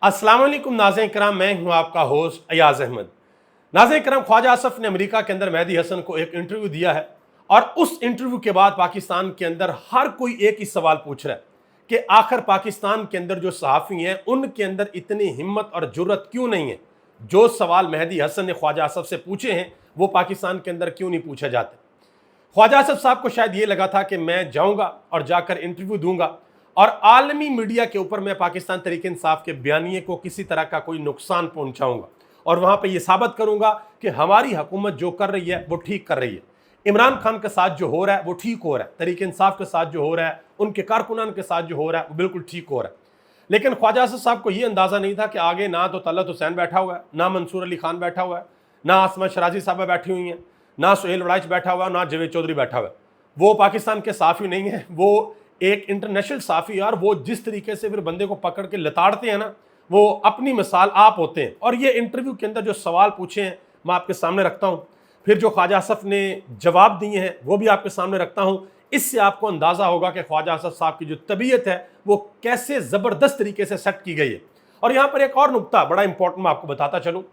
अस्सलाम वालेकुम नाज़रीन इकराम, मैं हूं आपका होस्ट अयाज अहमद। नाज़रीन इकराम, ख्वाजा आसफ ने अमेरिका के अंदर मेहदी हसन को एक इंटरव्यू दिया है और उस इंटरव्यू के बाद पाकिस्तान के अंदर हर कोई एक ही सवाल पूछ रहा है कि आखिर पाकिस्तान के अंदर जो सहाफ़ी हैं उनके अंदर इतनी हिम्मत और जुर्रत क्यों नहीं है। जो सवाल मेहदी हसन ने ख्वाजा आसफ से पूछे हैं वो पाकिस्तान के अंदर क्यों नहीं पूछे जाते। ख्वाजा आसफ साहब को शायद ये लगा था कि मैं जाऊंगा और जाकर इंटरव्यू दूंगा और आलमी मीडिया के ऊपर मैं पाकिस्तान तहरीक इंसाफ के बयानिए को किसी तरह का कोई नुकसान पहुंचाऊंगा और वहां पे ये साबित करूंगा कि हमारी हुकूमत जो कर रही है वो ठीक कर रही है। इमरान खान के साथ जो हो रहा है वो ठीक हो रहा है, तहरीक इंसाफ के साथ जो हो रहा है, उनके कारकुनान के साथ जो हो रहा है वो बिल्कुल ठीक हो रहा है। लेकिन ख्वाजा आसफ साहब को ये अंदाज़ा नहीं था कि आगे ना तो तलत हुसैन बैठा हुआ है, ना मंसूर अली खान बैठा हुआ है, ना आसमा शराजी साहबा बैठी हुई हैं, ना सुहेल वड़ाइच बैठा हुआ है, ना जावेद चौधरी बैठा हुआ है। वो पाकिस्तान के साफ़ी नहीं है, वो एक इंटरनेशनल साफ़ी। और वो जिस तरीके से फिर बंदे को पकड़ के लताड़ते हैं ना, वो अपनी मिसाल आप होते हैं। और ये इंटरव्यू के अंदर जो सवाल पूछे हैं मैं आपके सामने रखता हूँ, फिर जो ख्वाजा आसफ ने जवाब दिए हैं वो भी आपके सामने रखता हूँ। इससे आपको अंदाज़ा होगा कि ख्वाजा आसफ साहब की जो तबीयत है वो कैसे ज़बरदस्त तरीके से सेट की गई है। और यहाँ पर एक और नुक्ता बड़ा इंपॉर्टेंट मैं आपको बताता चलूँ।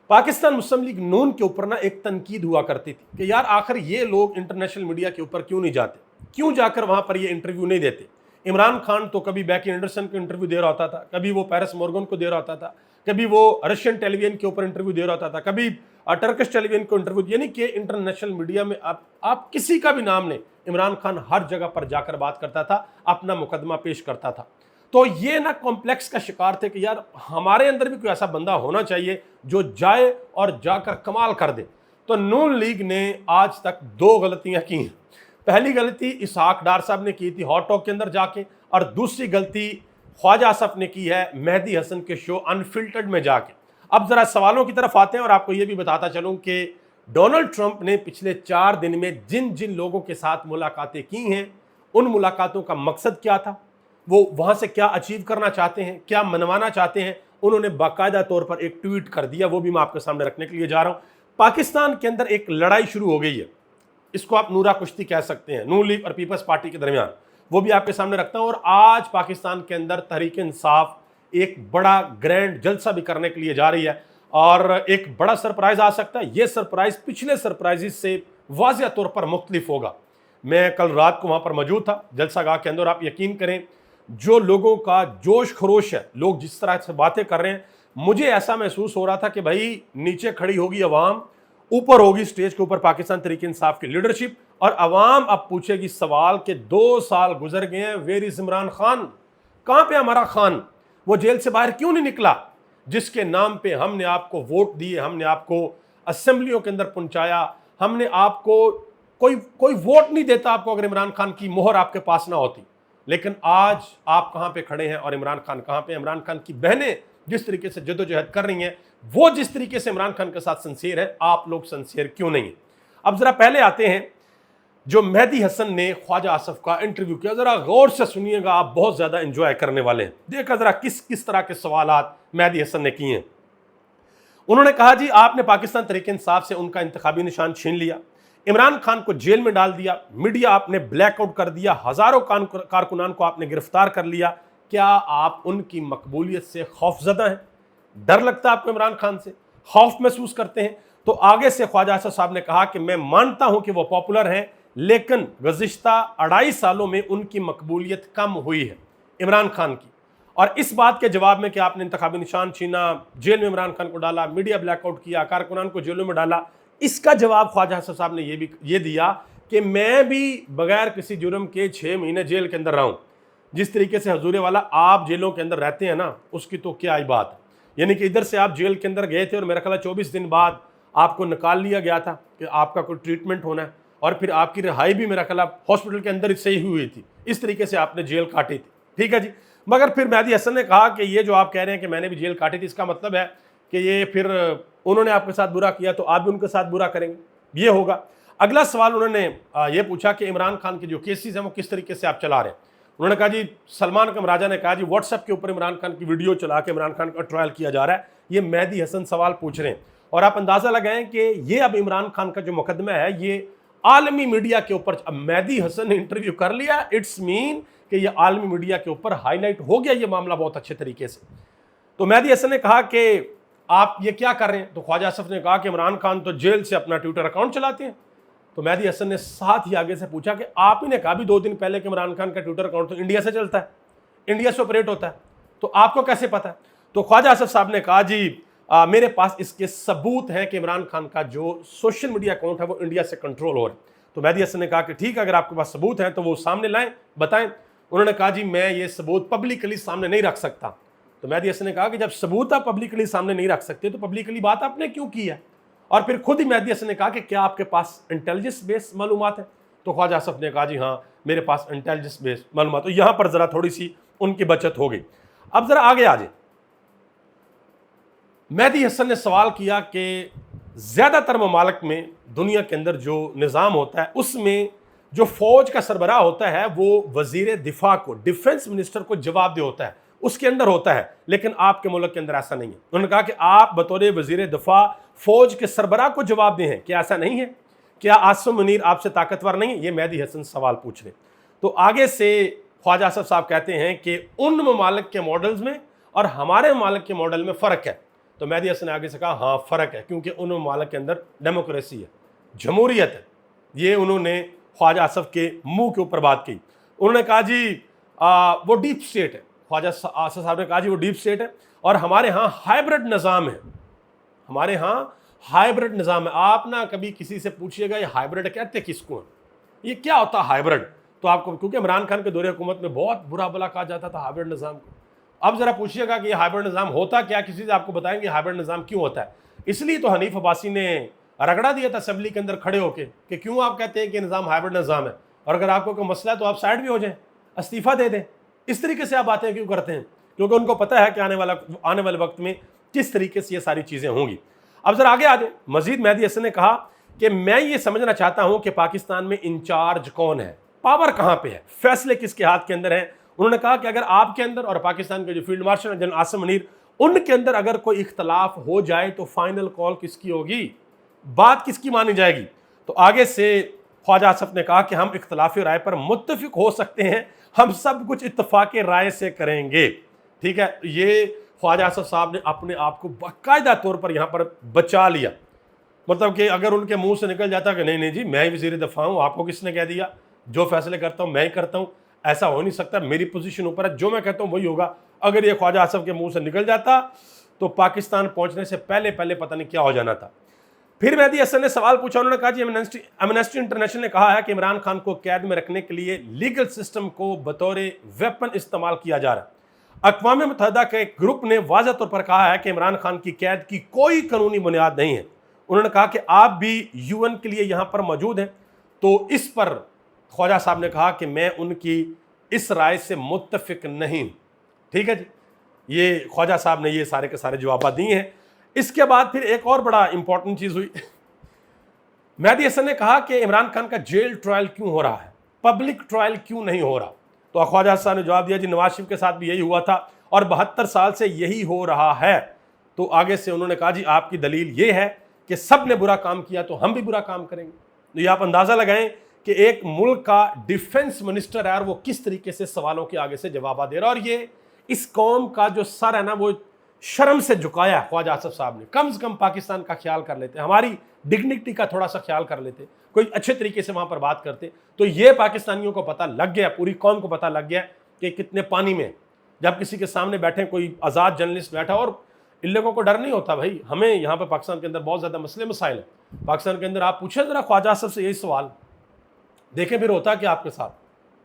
पाकिस्तान मुस्लिम लीग नून के ऊपर ना एक तनकीद हुआ करती थी कि यार आखिर ये लोग इंटरनेशनल मीडिया के ऊपर क्यों नहीं जाते, क्यों जाकर वहाँ पर ये इंटरव्यू नहीं देते। इमरान खान तो कभी बैकी एंडरसन को इंटरव्यू दे रहा होता था, कभी वो पेरिस मॉर्गन को दे रहा होता था, कभी वो रशियन टेलीविजन के ऊपर इंटरव्यू दे रहा होता था, कभी टर्किश टेलीविजन को इंटरव्यू, यानी कि इंटरनेशनल मीडिया में आप किसी का भी नाम लें, इमरान खान हर जगह पर जाकर बात करता था, अपना मुकदमा पेश करता था। तो ये ना कॉम्प्लेक्स का शिकार थे कि यार हमारे अंदर भी कोई ऐसा बंदा होना चाहिए जो जाए और जाकर कमाल कर दे। तो नून लीग ने आज तक दो गलतियां की हैं। पहली गलती इसहाक डार साहब ने की थी हॉट टॉक के अंदर जाके, और दूसरी गलती ख्वाजा आसफ ने की है मेहदी हसन के शो अनफिल्टर्ड में जाके। अब जरा सवालों की तरफ आते हैं और आपको ये भी बताता चलूं कि डोनाल्ड ट्रंप ने पिछले 4 दिन में जिन जिन लोगों के साथ मुलाकातें की हैं उन मुलाकातों का मकसद क्या था, वो वहां से क्या अचीव करना चाहते हैं, क्या मनवाना चाहते हैं, उन्होंने बाकायदा तौर पर एक ट्वीट कर दिया। वो भी मैं आपके सामने रखने के लिए जा रहा हूं। पाकिस्तान के अंदर एक लड़ाई शुरू हो गई है, इसको आप नूरा कुश्ती कह सकते हैं, नून लीग और पीपल्स पार्टी के दरमियान। वो भी आपके सामने रखता हूं। और आज पाकिस्तान के अंदर तहरीक इंसाफ एक बड़ा ग्रैंड जलसा भी करने के लिए जा रही है और एक बड़ा सरप्राइज आ सकता है। यह सरप्राइज पिछले सरप्राइज से वाज़िया तौर पर मुख्तलिफ होगा। मैं कल रात को वहां पर मौजूद था जलसागाह के अंदर। आप यकीन करें जो लोगों का जोश खरोश है, लोग जिस तरह से बातें कर रहे हैं, मुझे ऐसा महसूस हो रहा था कि भाई नीचे खड़ी होगी अवाम, ऊपर होगी स्टेज के ऊपर पाकिस्तान तहरीक इंसाफ की लीडरशिप, और अवाम अब पूछेगी सवाल कि 2 साल गुजर गए हैं, वेयर इज इमरान खान, कहाँ पे हमारा खान, वो जेल से बाहर क्यों नहीं निकला, जिसके नाम पे हमने आपको वोट दिए, हमने आपको असेंबलियों के अंदर पहुंचाया, हमने आपको कोई वोट नहीं देता आपको अगर इमरान खान की मोहर आपके पास ना होती। लेकिन आज आप कहाँ पे खड़े हैं और इमरान खान कहाँ पे। इमरान खान की बहनें जिस तरीके से जद्दोजहद कर रही हैं, वो जिस तरीके से इमरान खान के साथ सिंसियर है, आप लोग सिंसियर क्यों नहीं है। अब जरा पहले आते हैं जो मेहदी हसन ने ख्वाजा आसफ का इंटरव्यू किया, जरा गौर से सुनिएगा, आप बहुत ज्यादा एंजॉय करने वाले हैं। देखा जरा किस किस तरह के सवालात मेहदी हसन ने किए हैं। उन्होंने कहा जी आपने पाकिस्तान तहरीक इंसाफ से उनका इंतखाबी निशान छीन लिया, इमरान खान को जेल में डाल दिया, मीडिया आपने ब्लैकआउट कर दिया, हजारों कारकुनान को आपने गिरफ्तार कर लिया। क्या आप उनकी मकबूलियत से खौफजदा हैं? डर लगता है आपको इमरान खान से, खौफ महसूस करते हैं? तो आगे से ख्वाजा आसफ साहब ने कहा कि मैं मानता हूं कि वो पॉपुलर हैं, लेकिन गुज़िश्ता 2.5 सालों में उनकी मकबूलियत कम हुई है इमरान खान की। और इस बात के जवाब में कि आपने इंतखाबी निशान छीना, जेल में इमरान खान को डाला, मीडिया ब्लैकआउट किया, कारकुनान को जेलों में डाला, इसका जवाब ख्वाजा आसफ साहब ने ये दिया कि मैं भी बगैर किसी जुर्म के 6 महीने जेल के अंदर रहा हूं। जिस तरीके से हजूर वाला आप जेलों के अंदर रहते हैं ना, उसकी तो क्या ही बात है। यानी कि इधर से आप जेल के अंदर गए थे और मेरा ख्याल 24 दिन बाद आपको निकाल लिया गया था कि आपका कोई ट्रीटमेंट होना है, और फिर आपकी रिहाई भी मेरा ख्याल हॉस्पिटल के अंदर से ही हुई थी। इस तरीके से आपने जेल काटी थी, ठीक है जी। मगर फिर मेहदी हसन ने कहा कि ये जो आप कह रहे हैं कि मैंने भी जेल काटी थी, इसका मतलब है कि ये फिर उन्होंने आपके साथ बुरा किया तो आप भी उनके साथ बुरा करेंगे, ये होगा। अगला सवाल उन्होंने ये पूछा कि इमरान खान के जो केसेस हैं वो किस तरीके से आप चला रहे हैं। उन्होंने कहा जी सलमान कमराजा ने कहा जी व्हाट्सएप के ऊपर इमरान खान की वीडियो चला के इमरान खान का ट्रायल किया जा रहा है। ये मेहदी हसन सवाल पूछ रहे हैं और आप अंदाज़ा लगाएं कि ये अब इमरान खान का जो मुकदमा है ये आलमी मीडिया के ऊपर, अब मेहदी हसन ने इंटरव्यू कर लिया, इट्स मीन कि ये आलमी मीडिया के ऊपर हाईलाइट हो गया ये मामला बहुत अच्छे तरीके से। تو مہدی حسن نے کہا کہ آپ یہ کیا کر رہے ہیں؟ تو خواجہ آصف نے کہا کہ عمران خان تو جیل سے اپنا ٹویٹر اکاؤنٹ چلاتے ہیں۔ تو مہدی حسن نے ساتھ ہی آگے سے پوچھا کہ آپ ہی نے کہا بھی 2 دن پہلے کہ عمران خان کا ٹویٹر اکاؤنٹ تو انڈیا سے چلتا ہے، انڈیا سے آپریٹ ہوتا ہے، تو آپ کو کیسے پتا ہے؟ تو خواجہ آصف صاحب نے کہا جی میرے پاس اس کے ثبوت ہیں کہ عمران خان کا جو سوشل میڈیا اکاؤنٹ ہے وہ انڈیا سے کنٹرول ہو رہا ہے۔ تو مہدی حسن نے کہا کہ ٹھیک ہے، اگر آپ کے پاس ثبوت ہیں تو وہ سامنے لائیں، بتائیں۔ انہوں نے کہا جی میں یہ ثبوت پبلکلی سامنے نہیں رکھ سکتا۔ تو مہدی حسن نے کہا کہ جب ثبوت آپ پبلکلی سامنے نہیں رکھ سکتے تو پبلکلی بات آپ نے کیوں کی ہے؟ اور پھر خود ہی مہدی حسن نے کہا کہ کیا آپ کے پاس انٹیلیجنس بیس معلومات ہیں؟ تو خواجہ آصف نے کہا جی ہاں میرے پاس انٹیلیجنس بیس معلومات۔ تو یہاں پر ذرا تھوڑی سی ان کی بچت ہو گئی۔ اب ذرا آگے آ جائیں۔ مہدی حسن نے سوال کیا کہ زیادہ تر ممالک میں دنیا کے اندر جو نظام ہوتا ہے اس میں جو فوج کا سربراہ ہوتا ہے وہ وزیر دفاع کو، ڈیفنس منسٹر کو جواب دہ ہوتا ہے، اس کے اندر ہوتا ہے، لیکن آپ کے ملک کے اندر ایسا نہیں ہے۔ انہوں نے کہا کہ آپ بطور وزیر دفاع فوج کے سربراہ کو جواب دہ ہیں، کیا ایسا نہیں ہے؟ کیا عاصم منیر آپ سے طاقتور نہیں ہے؟ یہ مہدی حسن سوال پوچھ رہے۔ تو آگے سے خواجہ آصف صاحب کہتے ہیں کہ ان ممالک کے ماڈلز میں اور ہمارے ممالک کے ماڈل میں فرق ہے۔ تو مہدی حسن نے آگے سے کہا ہاں فرق ہے، کیونکہ ان ممالک کے اندر ڈیموکریسی ہے، جمہوریت ہے۔ یہ انہوں نے خواجہ آصف کے منہ کے اوپر بات کی۔ انہوں نے کہا جی وہ ڈیپ سٹیٹ ہے۔ خواجہ آصف صاحب نے کہا جی وہ ڈیپ سٹیٹ ہے اور ہمارے ہاں ہائیبرڈ نظام ہے، ہمارے ہاں ہائیبرڈ نظام ہے۔ آپ نہ کبھی کسی سے پوچھئے گا یہ ہائیبرڈ کہتے کس کو ہیں، یہ کیا ہوتا ہے ہائیبرڈ؟ تو آپ کو، کیونکہ عمران خان کے دور حکومت میں بہت برا بلا کہا جاتا تھا ہائیبرڈ نظام کو۔ اب ذرا پوچھئے گا کہ یہ ہائیبرڈ نظام ہوتا کیا، کسی سے آپ کو بتائیں گے ہائیبرڈ نظام کیوں ہوتا ہے۔ اس لیے تو حنیف عباسی نے رگڑا دیا تھا اسمبلی کے اندر کھڑے ہو کے کہ کیوں آپ کہتے ہیں کہ نظام ہائیبرڈ نظام ہے، اور اگر آپ کو کوئی مسئلہ ہے تو آپ سائڈ بھی ہو جائیں، استعفیٰ دے دیں۔ اس طریقے سے آپ باتیں کیوں کرتے ہیں؟ کیونکہ ان کو پتہ ہے کہ آنے والے وقت میں کس طریقے سے یہ ساری چیزیں ہوں گی۔ اب ذرا آگے آ جائیں۔ مزید مہدی حسن نے کہا کہ میں یہ سمجھنا چاہتا ہوں کہ پاکستان میں انچارج کون ہے، پاور کہاں پہ ہے، فیصلے کس کے ہاتھ کے اندر ہیں۔ انہوں نے کہا کہ اگر آپ کے اندر اور پاکستان کے جو field marshal general Asim Munir ان کے اندر اگر کوئی اختلاف ہو جائے تو فائنل کال کس کی ہوگی، بات کس کی مانی جائے گی؟ تو آگے سے خواجہ آصف نے کہا کہ ہم اختلافی رائے پر متفق ہو سکتے ہیں، ہم سب کچھ اتفاق رائے سے کریں گے۔ ٹھیک ہے، یہ خواجہ آصف صاحب نے اپنے آپ کو باقاعدہ طور پر یہاں پر بچا لیا۔ مطلب کہ اگر ان کے منہ سے نکل جاتا کہ نہیں جی میں ہی وزیر دفاع ہوں، آپ کو کس نے کہہ دیا، جو فیصلے کرتا ہوں میں ہی کرتا ہوں، ایسا ہو نہیں سکتا، میری پوزیشن اوپر ہے، جو میں کہتا ہوں وہی ہوگا۔ اگر یہ خواجہ آصف کے منہ سے نکل جاتا تو پاکستان پہنچنے سے پہلے پتہ نہیں کیا ہو جانا تھا۔ پھر مہدی حسن نے سوال پوچھا۔ انہوں نے کہا جی ایمنسٹی انٹرنیشنل نے کہا ہے کہ عمران خان کو قید میں رکھنے کے لیے لیگل سسٹم کو بطور ویپن استعمال کیا جا رہا ہے۔ اقوام متحدہ کے ایک گروپ نے واضح طور پر کہا ہے کہ عمران خان کی قید کی کوئی قانونی بنیاد نہیں ہے۔ انہوں نے کہا کہ آپ بھی یو این کے لیے یہاں پر موجود ہیں، تو اس پر خواجہ صاحب نے کہا کہ میں ان کی اس رائے سے متفق نہیں ہوں۔ ٹھیک ہے جی، یہ خواجہ صاحب نے یہ سارے کے سارے جوابات دیے ہیں۔ اس کے بعد پھر ایک اور بڑا امپورٹنٹ چیز ہوئی۔ مہدی حسن نے کہا کہ عمران خان کا جیل ٹرائل کیوں ہو رہا ہے، پبلک ٹرائل کیوں نہیں ہو رہا؟ تو خواجہ صاحب نے جواب دیا جی نواز شریف کے ساتھ بھی یہی ہوا تھا اور 72 سال سے یہی ہو رہا ہے۔ تو آگے سے انہوں نے کہا جی آپ کی دلیل یہ ہے کہ سب نے برا کام کیا تو ہم بھی برا کام کریں گے۔ تو یہ آپ اندازہ لگائیں کہ ایک ملک کا ڈیفنس منسٹر ہے اور وہ کس طریقے سے سوالوں کے آگے سے جوابات دے رہا ہے، اور یہ اس قوم کا جو سر ہے نا وہ شرم سے جھکایا ہے خواجہ آصف صاحب نے۔ کم سے کم پاکستان کا خیال کر لیتے، ہماری ڈگنیٹی کا تھوڑا سا خیال کر لیتے، کوئی اچھے طریقے سے وہاں پر بات کرتے۔ تو یہ پاکستانیوں کو پتہ لگ گیا، پوری قوم کو پتہ لگ گیا کہ کتنے پانی میں، جب کسی کے سامنے بیٹھے کوئی آزاد جرنلسٹ بیٹھا، اور ان لوگوں کو ڈر نہیں ہوتا بھائی، ہمیں یہاں پہ پاکستان کے اندر بہت زیادہ مسئلے مسائل ہیں۔ پاکستان کے اندر آپ پوچھیں ذرا خواجہ آصف سے یہی سوال، دیکھیں پھر ہوتا کیا آپ کے ساتھ۔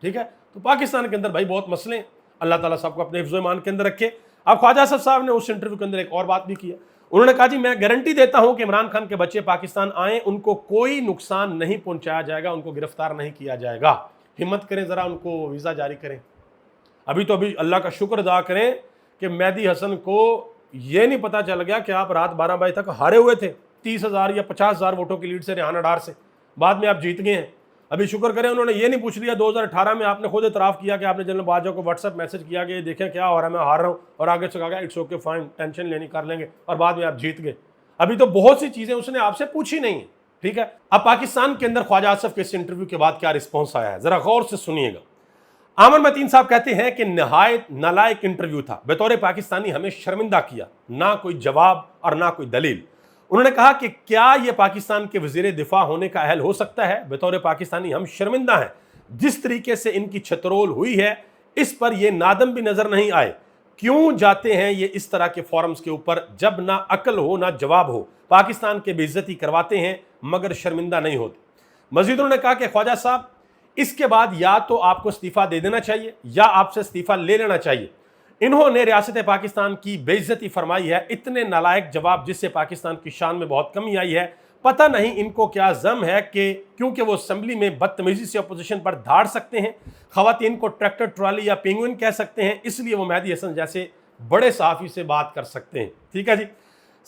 ٹھیک ہے، تو پاکستان کے اندر بھائی بہت مسئلے ہیں، اللہ تعالیٰ سب کو اپنے حفظ و ایمان کے اندر رکھے۔ اب خواجہ آصف صاحب نے اس انٹرویو کے اندر ایک اور بات بھی کیا۔ انہوں نے کہا جی میں گارنٹی دیتا ہوں کہ عمران خان کے بچے پاکستان آئیں، ان کو کوئی نقصان نہیں پہنچایا جائے گا، ان کو گرفتار نہیں کیا جائے گا۔ ہمت کریں ذرا، ان کو ویزا جاری کریں۔ ابھی اللہ کا شکر ادا کریں کہ مہدی حسن کو یہ نہیں پتا چل گیا کہ آپ رات 12 بجے تک ہارے ہوئے تھے 30,000 یا 50,000 ووٹوں کی لیڈ سے ریحانہ ڈار سے، بعد میں آپ جیت گئے ہیں۔ ابھی شکر کریں انہوں نے یہ نہیں پوچھ لیا 2018 میں آپ نے خود اعتراف کیا کہ آپ نے جنرل باجوہ کو واٹس ایپ میسج کیا کہ دیکھیں کیا ہو رہا ہے، میں ہار رہا ہوں، اور آگے سے کہا گیا اٹس اوکے فائن، ٹینشن لینی کر لیں گے، اور بعد میں آپ جیت گئے۔ ابھی تو بہت سی چیزیں اس نے آپ سے پوچھی نہیں ہیں۔ ٹھیک ہے، اب پاکستان کے اندر خواجہ آصف کے اس انٹرویو کے بعد کیا رسپانس آیا ہے، ذرا غور سے سنیے گا۔ आमन मतीन साहब कहते हैं कि नहायत नालायक इंटरव्यू था, बतौर पाकिस्तानी हमें शर्मिंदा किया, ना कोई जवाब और ना कोई दलील। उन्होंने कहा कि क्या यह पाकिस्तान के वजीर दिफा होने का अहल हो सकता है? बतौर पाकिस्तानी हम शर्मिंदा हैं, जिस तरीके से इनकी छतरोल हुई है इस पर यह नादम भी नजर नहीं आए। क्यों जाते हैं ये इस तरह के फोरम्स के ऊपर जब ना अकल हो ना जवाब हो, पाकिस्तान के बेइज्जती करवाते हैं मगर शर्मिंदा नहीं होते। मजीद उन्होंने कहा कि ख्वाजा साहब, इसके बाद या तो आपको इस्तीफा दे देना चाहिए या आपसे इस्तीफा ले लेना चाहिए। इन्होंने रियासत पाकिस्तान की बेइज्जती फरमाई है, इतने नालायक जवाब जिससे पाकिस्तान की शान में बहुत कमी आई है। पता नहीं इनको क्या जम है कि क्योंकि वो असेंबली में बदतमीजी से अपोजिशन पर धाड़ सकते हैं, खवातीन को ट्रैक्टर ट्रॉली या पेंगुइन कह सकते हैं, इसलिए वो मेहदी हसन जैसे बड़े सहाफ़ी से बात कर सकते हैं। ठीक है जी।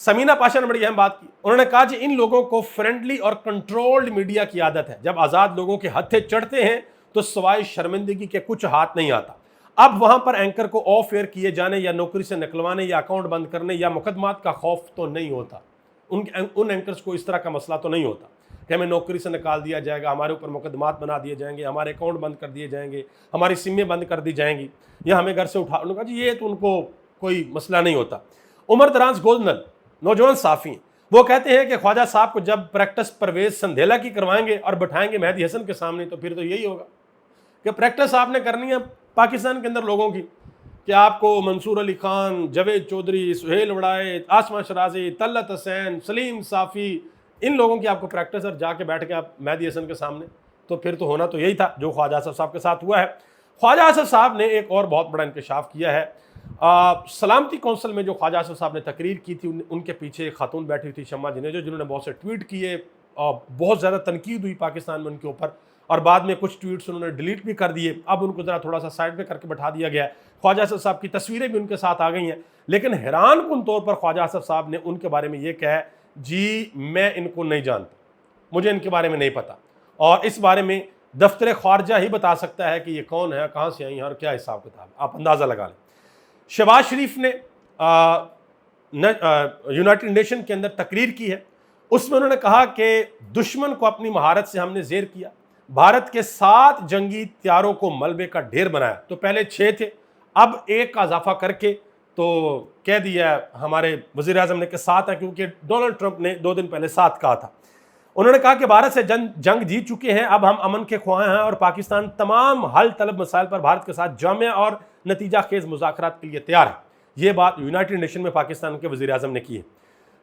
समीना पाशा ने बड़ी अहम बात की। उन्होंने कहा जी इन लोगों को फ्रेंडली और कंट्रोल्ड मीडिया की आदत है, जब आज़ाद लोगों के हत्थे चढ़ते हैं तो सवाए शर्मिंदगी के कुछ हाथ नहीं आता। अब वहां पर एंकर को ऑफ एयर किए जाने या नौकरी से निकलवाने या अकाउंट बंद करने या मुकदमात का खौफ तो नहीं होता। उन एंकर्स को इस तरह का मसला तो नहीं होता कि हमें नौकरी से निकाल दिया जाएगा, हमारे ऊपर मुकदमात बना दिए जाएंगे, हमारे अकाउंट बंद कर दिए जाएंगे, हमारी सिमें बंद कर दी जाएंगी या हमें घर से उठा। उन्होंने कहा जी ये तो उनको कोई मसला नहीं होता। उमर दराज गोलनल नौजवान साफ़ी, वो कहते हैं कि ख्वाजा साहब को जब प्रैक्टिस परवेज संधेला की करवाएंगे और बैठाएंगे मेहदी हसन के सामने तो फिर तो यही होगा कि प्रैक्टिस आपने करनी है पाकिस्तान के अंदर लोगों की, कि आपको मंसूर अली खान, जावेद चौधरी, सुहेल वड़ाए, आसमा शराजी, तलत हुसैन, सलीम साफ़ी, इन लोगों की आपको प्रैक्टिस और जाके बैठ के आप मेहदी हसन के सामने, तो फिर तो होना तो यही था जो ख्वाजा आसफ साहब के साथ हुआ है। ख्वाजा आसफ साहब ने एक और बहुत बड़ा इंकशाफ किया है। सलामती कौंसिल में जो ख्वाजा आसफ साहब ने तकरीर की थी, उनके पीछे एक खातून बैठी थी शम्मा जिनेजो, जिन्होंने बहुत से ट्वीट किए, बहुत ज़्यादा तनकीद हुई पाकिस्तान में उनके ऊपर, और बाद में कुछ ट्वीट्स उन्होंने डिलीट भी कर दिए। अब उनको ज़रा थोड़ा सा साइड पे करके बैठा दिया गया। ख्वाजा आसफ साहब की तस्वीरें भी उनके साथ आ गई हैं, लेकिन हैरान कुन तौर पर ख्वाजा आसफ साहब ने उनके बारे में ये कहा जी मैं इनको नहीं जानता, मुझे इनके बारे में नहीं पता, और इस बारे में दफ्तर ख़ारजा ही बता सकता है कि ये कौन है, कहाँ से आई हैं और क्या हिसाब किताब, आप अंदाज़ा लगा लें। शहबाज शरीफ ने यूनाइटेड नेशन के अंदर तकरीर की है, उसमें उन्होंने कहा कि दुश्मन को अपनी महारत से हमने ज़ेर किया, भारत के 7 जंगी हथियारों को मलबे का ढेर बनाया, तो पहले 6 थे, अब 1 का इजाफा करके तो कह दिया हमारे वज़ीर आज़म ने कि 7 है, क्योंकि डोनाल्ड ट्रंप ने 2 दिन पहले 7 कहा था। उन्होंने कहा कि भारत से जंग जीत चुके हैं, अब हम अमन के ख्वाह हैं और पाकिस्तान तमाम हल तलब मसाइल पर भारत के साथ जामिया और नतीजा खेज मुज़ाकरात के लिए तैयार है। ये बात यूनाइटेड नेशन में पाकिस्तान के वज़ीर आज़म ने की है।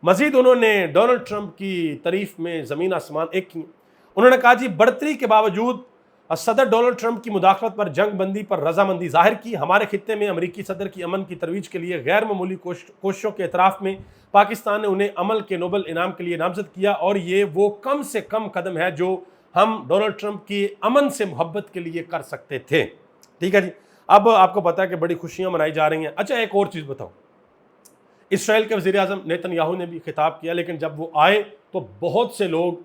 मज़ीद उन्होंने डोनाल्ड ट्रंप की तारीफ में ज़मीन आसमान एक की। उन्होंने कहा जी बढ़तरी के बावजूद सदर डोनाल्ड ट्रंप की मुदाखलत पर जंग बंदी पर रजामंदी जाहिर की। हमारे खित्ते में अमरीकी सदर की अमन की तरवीज के लिए गैर मामूली कोशिशों के एतराफ़ में पाकिस्तान ने उन्हें अमल के नोबल इनाम के लिए नामजद किया, और ये वो कम से कम कदम है जो हम डोनाल्ड ट्रंप की अमन से मोहब्बत के लिए कर सकते थे। ठीक है जी। अब आपको पता है कि बड़ी खुशियाँ मनाई जा रही हैं। अच्छा एक और चीज़ बताऊँ, इसराइल के वज़ीर आज़म नेतन्याहू ने भी खिताब किया, लेकिन जब वो आए तो बहुत से लोग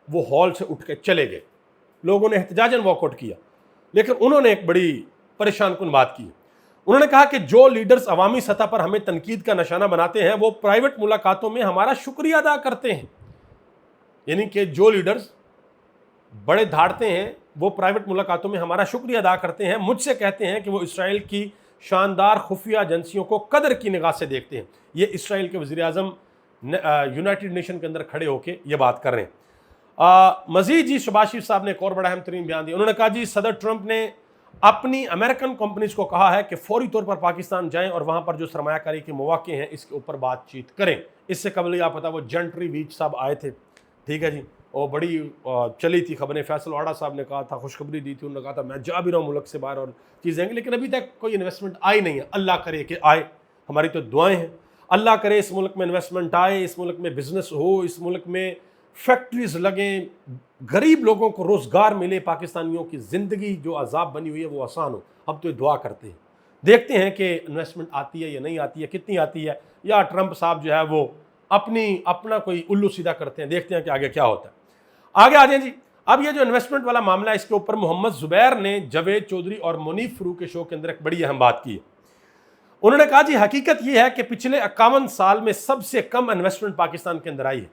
वो हॉल से उठ के चले गए, लोगों ने एहतजाजन वॉकआउट किया, लेकिन उन्होंने एक बड़ी परेशान कुन बात की। उन्होंने कहा कि जो लीडर्स अवामी सतह पर हमें तनकीद का निशाना बनाते हैं वो प्राइवेट मुलाकातों में हमारा शुक्रिया अदा करते हैं। यानी कि जो लीडर्स बड़े धाड़ते हैं वो प्राइवेट मुलाकातों में हमारा शुक्रिया अदा करते हैं, मुझसे कहते हैं कि वो इसराइल की शानदार खुफिया एजेंसियों को कदर की निगाह से देखते हैं। ये इसराइल के वज़ीर आज़म यूनाइटेड नेशन के अंदर खड़े होकर ये बात कर रहे हैं। मजीद जी शहबाज शरीफ साहब ने एक और बड़ा अहम तरीन बयान दिया। उन्होंने कहा जी सदर ट्रंप ने अपनी अमेरिकन कंपनीज को कहा है कि फौरी तौर पर पाकिस्तान जाएं और वहां पर जो सरमायाकारी के मौके हैं इसके ऊपर बातचीत करें। इससे कबल आप पता वो जेंट्री वीच साहब आए थे, ठीक है जी, और बड़ी चली थी खबरें, फैसल वाड़ा साहब ने कहा था, खुशखबरी दी थी, उन्होंने कहा था मैं जा भी रहा हूँ मुल्क से बाहर और चीज़ें हैं, लेकिन अभी तक कोई इन्वेस्टमेंट आई नहीं है। अल्लाह करे कि आए, हमारी तो दुआएं हैं, अल्लाह करे इस मुल्क में इन्वेस्टमेंट आए, इस मुल्क में बिजनेस हो, इस मुल्क में फैक्ट्रीज लगें, गरीब लोगों को रोज़गार मिले, पाकिस्तानियों की ज़िंदगी जो अजाब बनी हुई है वो आसान हो। हम तो दुआ करते हैं, देखते हैं कि इन्वेस्टमेंट आती है या नहीं आती है, कितनी आती है, या ट्रंप साहब जो है वो अपना कोई उल्लू सीधा करते हैं, देखते हैं कि आगे क्या होता है। आगे आ जाए जी। अब ये जो इन्वेस्टमेंट वाला मामला है इसके ऊपर मोहम्मद जुबैर ने जावेद चौधरी और मुनीफ फरूक के शो के अंदर एक बड़ी अहम बात की है। उन्होंने कहा जी हकीकत ये है कि पिछले 51 साल में सबसे कम इन्वेस्टमेंट पाकिस्तान के अंदर आई है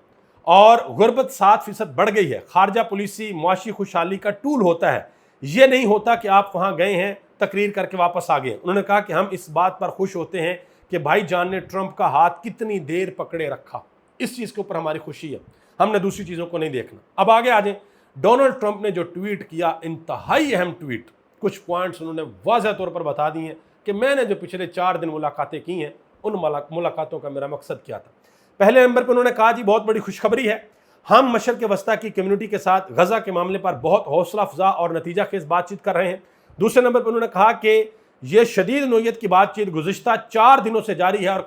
और गुर्बत 7% बढ़ गई है। खारजा पॉलिसी मुआशी खुशहाली का टूल होता है, ये नहीं होता कि आप वहाँ गए हैं तकरीर करके वापस आ गए। उन्होंने कहा कि हम इस बात पर खुश होते हैं कि भाई जान ने ट्रंप का हाथ कितनी देर पकड़े रखा, इस चीज़ के ऊपर हमारी खुशी है, हमने दूसरी चीज़ों को नहीं देखना। अब आगे आ जाए, डोनाल्ड ट्रंप ने जो ट्वीट किया, इंतहाई अहम ट्वीट, कुछ पॉइंट्स उन्होंने वाज़ह तौर पर बता दिए हैं कि मैंने जो पिछले 4 दिन मुलाकातें की हैं उन मुलाकातों का मेरा मकसद क्या था। पहले नंबर पर उन्होंने कहा जी बहुत बड़ी खुशखबरी है, हम मशरक़ वस्ता की कम्युनिटी के साथ गज़ा के मामले पर बहुत हौसला अफजा और नतीजा खेज बातचीत कर रहे हैं। दूसरे नंबर पर उन्होंने कहा कि ये शदीद नोयत की बातचीत गुज़िश्ता 4 दिनों से जारी है और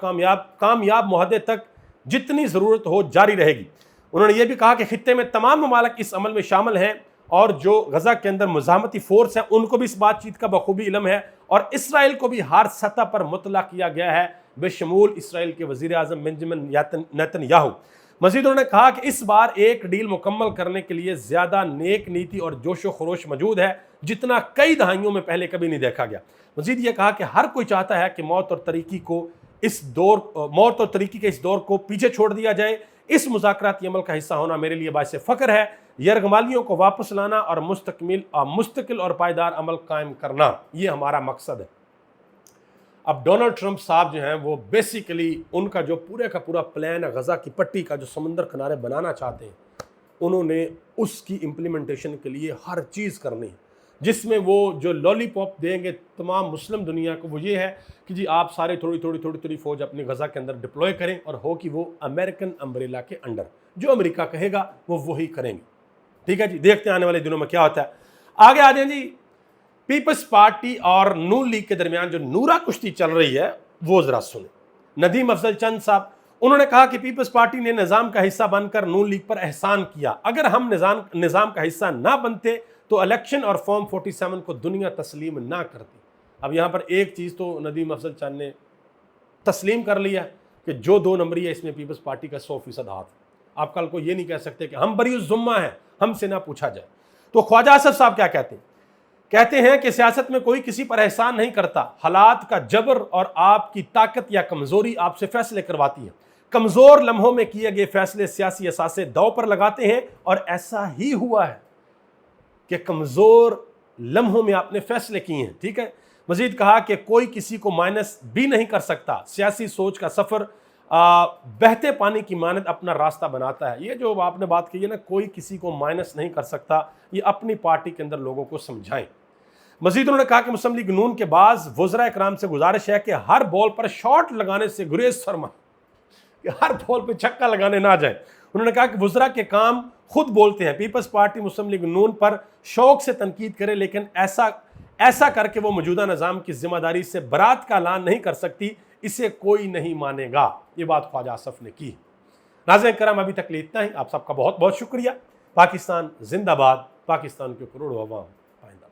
कामयाब मुहद्दे तक जितनी ज़रूरत हो जारी रहेगी। उन्होंने ये भी कहा कि खित्ते में तमाम ममालिक इस अमल में शामिल हैं और जो गज़ा के अंदर मुज़ाहमती फ़ोर्स है उनको भी इस बातचीत का बखूबी इल्म है और इसराइल को भी हर सतह पर मुतला किया गया है, बेशमूल इसराइल के वज़ीर आज़म बेंजामिन नेतन्याहू। मज़ीद उन्होंने कहा कि इस बार एक डील मुकम्मल करने के लिए ज़्यादा नेक नीति और जोशो खरोश मौजूद है जितना कई दहाइयों में पहले कभी नहीं देखा गया। मज़ीद ये कहा कि हर कोई चाहता है कि मौत और तरीक़ी के इस दौर को पीछे छोड़ दिया जाए। इस मुज़ाकराती अमल का हिस्सा होना मेरे लिए बाइस फ़ख्र है। यरगमालियों को वापस लाना और मुस्तकिल और पायदार अमल कायम करना, ये हमारा मकसद है। अब डोनाल्ड ट्रंप साहब जो हैं वो बेसिकली उनका जो पूरे का पूरा प्लान है गज़ा की पट्टी का जो समंदर किनारे बनाना चाहते हैं, उन्होंने उसकी इम्प्लीमेंटेशन के लिए हर चीज़ करनी है, जिसमें वो जो लॉलीपॉप देंगे तमाम मुस्लिम दुनिया को वो ये है कि जी आप सारे थोड़ी थोड़ी फ़ौज अपनी गज़ा के अंदर डिप्लॉय करें और हो कि वो अमेरिकन अम्ब्रेला के अंडर, जो अमेरिका कहेगा वो वही करेंगे। ठीक है जी, देखते हैं आने वाले दिनों में क्या होता है। आगे आ जाए जी, पीपल्स पार्टी और नून लीग के दरमियान जो नूरा कुश्ती चल रही है वो ज़रा सुने। नदीम अफजल चंद साहब, उन्होंने कहा कि पीपल्स पार्टी ने निज़ाम का हिस्सा बनकर नून लीग पर एहसान किया, अगर हम निज़ाम का हिस्सा ना बनते तो इलेक्शन और फॉर्म 47 को दुनिया तस्लीम ना करती। अब यहाँ पर एक चीज़ तो नदीम अफजल चंद ने तस्लीम कर लिया कि जो 2 नंबरी है इसमें पीपल्स पार्टी का 100% हाथ। आप कल को ये नहीं कह सकते कि हम बरी जुम्मा हैं, हमसे ना पूछा जाए। तो ख्वाजा आसफ साहब क्या कहते हैं कि सियासत में कोई किसी पर एहसान नहीं करता, हालात का जबर और आपकी ताकत या कमज़ोरी आपसे फैसले करवाती है। कमज़ोर लम्हों में किए गए फैसले सियासी असासे दाव पर लगाते हैं और ऐसा ही हुआ है कि कमज़ोर लम्हों में आपने फैसले किए हैं। ठीक है, मज़ीद कहा कि कोई किसी को माइनस भी नहीं कर सकता, सियासी सोच का सफ़र बहते पानी की मानद अपना रास्ता बनाता है। ये जो आपने बात की है ना, कोई किसी को माइनस नहीं कर सकता, ये अपनी पार्टी के अंदर लोगों को समझाएं। मज़ीद उन्होंने कहा कि मुस्लिम लीग नून के बाज़ वज़रा इकराम से गुजारिश है कि हर बॉल पर शॉट लगाने से गुरेज फरमा, कि हर बॉल पे छक्का लगाने ना जाए। उन्होंने कहा कि वज़रा के काम खुद बोलते हैं, पीपल्स पार्टी मुस्लिम लीग नून पर शौक से तनकीद करे, लेकिन ऐसा करके वो मौजूदा निज़ाम की जिम्मेदारी से बरात का ऐलान नहीं कर सकती, इसे कोई नहीं मानेगा। ये बात ख्वाजा आसफ ने की। नाज़रीन करम, अभी तक ले इतना ही। आप सबका बहुत बहुत शुक्रिया। पाकिस्तान जिंदाबाद, पाकिस्तान के करोड़ों अवाम।